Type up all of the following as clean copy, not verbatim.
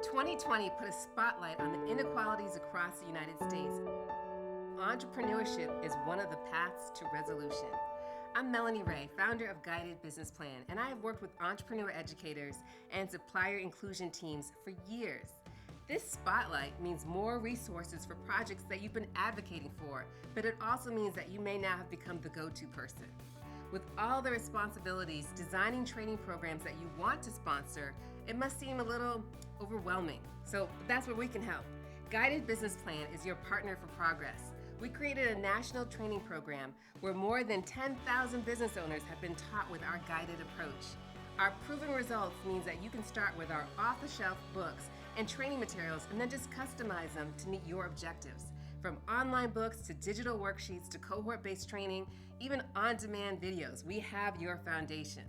2020 put a spotlight on the inequalities across the United States. Entrepreneurship is one of the paths to resolution. I'm Melanie Ray, founder of Guided Business Plan, and I have worked with entrepreneur educators and supplier inclusion teams for years. This spotlight means more resources for projects that you've been advocating for, but it also means that you may now have become the go-to person. With all the responsibilities, designing training programs that you want to sponsor, it must seem a little overwhelming. So that's where we can help. Guided Business Plan is your partner for progress. We created a national training program where more than 10,000 business owners have been taught with our guided approach. Our proven results means that you can start with our off-the-shelf books and training materials and then just customize them to meet your objectives. From online books to digital worksheets to cohort-based training, even on-demand videos, we have your foundation.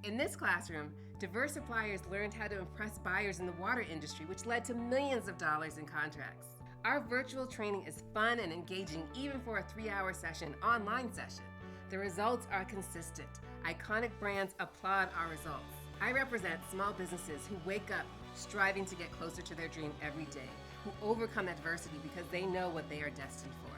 In this classroom, diverse suppliers learned how to impress buyers in the water industry, which led to millions of dollars in contracts. Our virtual training is fun and engaging even for a 3-hour online session. The results are consistent. Iconic brands applaud our results. I represent small businesses who wake up striving to get closer to their dream every day, who overcome adversity because they know what they are destined for.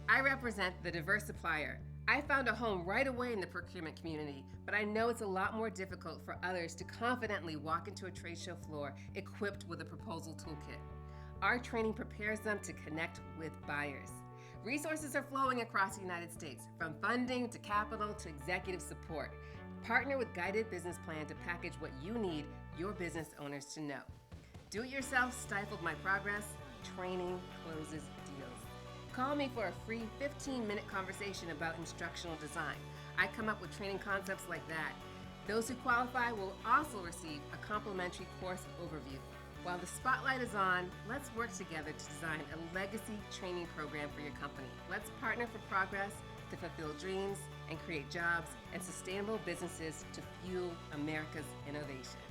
I represent the diverse supplier. I found a home right away in the procurement community, but I know it's a lot more difficult for others to confidently walk into a trade show floor equipped with a proposal toolkit. Our training prepares them to connect with buyers. Resources are flowing across the United States, from funding to capital to executive support. Partner with Guided Business Plan to package what you need your business owners to know. Do-it-yourself stifled my progress. Training closes deals. Call me for a free 15-minute conversation about instructional design. I come up with training concepts like that. Those who qualify will also receive a complimentary course overview. While the spotlight is on, let's work together to design a legacy training program for your company. Let's partner for progress to fulfill dreams and create jobs and sustainable businesses to fuel America's innovation.